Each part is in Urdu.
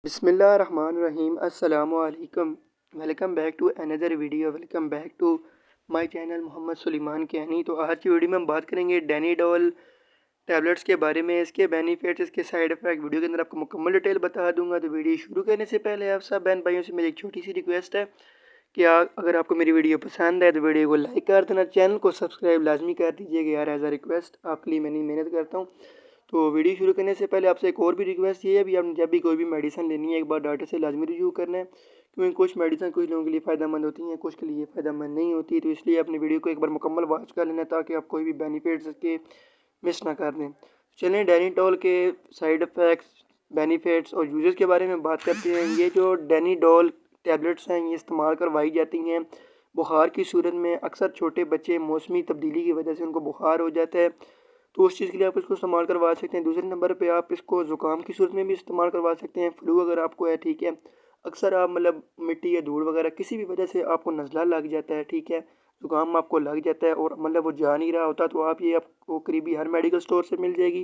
بسم اللہ الرحمن الرحیم۔ السلام علیکم۔ ویلکم بیک ٹو اندر video. Welcome back to my channel Muhammad Suleman کینی۔ تو آج کی ویڈیو میں ہم بات کریں گے ڈینیڈول ٹیبلٹس کے بارے میں، اس کے بینیفٹس، اس کے سائیڈ افیکٹ ویڈیو کے اندر آپ کو مکمل ڈیٹیل بتا دوں گا۔ تو ویڈیو شروع کرنے سے پہلے آپ سب بہن بھائیوں سے میری ایک چھوٹی سی ریکویسٹ ہے کہ اگر آپ کو میری ویڈیو پسند ہے تو ویڈیو کو لائک کر دینا، چینل کو سبسکرائب لازمی کر دیجیے گا یار، ایز اے ریکویسٹ آپ کے لیے میں محنت کرتا ہوں۔ تو ویڈیو شروع کرنے سے پہلے آپ سے ایک اور بھی ریکویسٹ یہ ہے بھی آپ جب بھی کوئی بھی میڈیسن لینی ہے ایک بار ڈاکٹر سے لازمی ریویو کرنا ہے، کیونکہ کچھ میڈیسن کچھ لوگوں کے لیے فائدہ مند ہوتی ہیں، کچھ کے لیے فائدہ مند نہیں ہوتی، تو اس لیے اپنی ویڈیو کو ایک بار مکمل واچ کر لینا تاکہ آپ کوئی بھی بینیفٹس کے مس نہ کر دیں۔ چلیں ڈینیڈول کے سائیڈ افیکٹس، بینیفٹس اور یوزز کے بارے میں بات کرتے ہیں۔ یہ جو ڈینیڈول ٹیبلٹس ہیں یہ استعمال کروائی جاتی ہیں بخار کی صورت میں۔ اکثر چھوٹے بچے موسمی تبدیلی کی وجہ سے ان کو بخار ہو جاتا ہے، تو اس چیز کے لیے آپ اس کو استعمال کروا سکتے ہیں۔ دوسرے نمبر پہ آپ اس کو زکام کی صورت میں بھی استعمال کروا سکتے ہیں، فلو اگر آپ کو ہے، ٹھیک ہے، اکثر آپ مٹی یا دھول وغیرہ کسی بھی وجہ سے آپ کو نزلہ لگ جاتا ہے، ٹھیک ہے، زکام آپ کو لگ جاتا ہے اور وہ جا نہیں رہا ہوتا، تو آپ کو قریبی ہر میڈیکل سٹور سے مل جائے گی،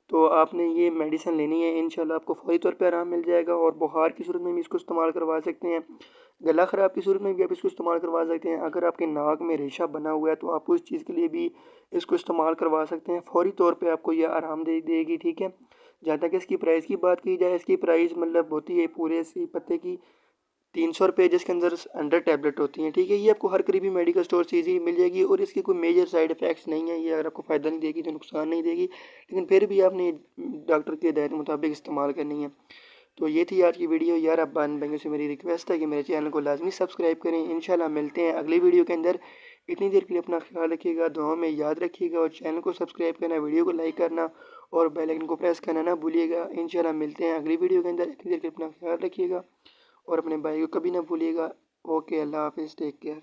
تو آپ نے یہ میڈیسن لینی ہے، انشاءاللہ آپ کو فوری طور پہ آرام مل جائے گا۔ اور بخار کی صورت میں بھی اس کو استعمال کروا سکتے ہیں، گلا خراب کی صورت میں بھی آپ اس کو استعمال کروا سکتے ہیں، اگر آپ کے ناک میں ریشہ بنا ہوا ہے تو آپ اس چیز کے لیے بھی اس کو استعمال کروا سکتے ہیں، فوری طور پہ آپ کو یہ آرام دے گی، ٹھیک ہے۔ جہاں تک اس کی پرائس کی بات کی جائے، اس کی پرائس ہوتی ہے پورے سی پتے کی 300 روپے، جس کے اندر 100 ٹیبلٹ ہوتی ہیں، ٹھیک ہے۔ یہ آپ کو ہر قریبی میڈیکل سٹور سے ایزی مل جائے گی اور اس کی کوئی میجر سائیڈ افیکٹس نہیں ہیں، یہ اگر آپ کو فائدہ نہیں دے گی تو نقصان نہیں دے گی، لیکن پھر بھی آپ نے ڈاکٹر کے ہدایت مطابق استعمال کرنی ہے۔ تو یہ تھی آج کی ویڈیو یار، اب بہن بھائیوں سے میری ریکویسٹ ہے کہ میرے چینل کو لازمی سبسکرائب کریں۔ انشاءاللہ ملتے ہیں اگلی ویڈیو کے اندر، اتنی دیر کے لیے اپنا خیال رکھیے گا، دعاؤں میں یاد رکھیے گا اور چینل کو سبسکرائب کرنا، ویڈیو کو لائک کرنا اور بیل آئکن کو پریس کرنا نہ بھولیے گا۔ انشاءاللہ ملتے ہیں اگلی ویڈیو کے اندر، اتنی دیر کے لیے اپنا خیال رکھیے گا اور اپنے بھائی کو کبھی نہ بھولیے گا۔ اوکے، اللہ حافظ، ٹیک کیئر۔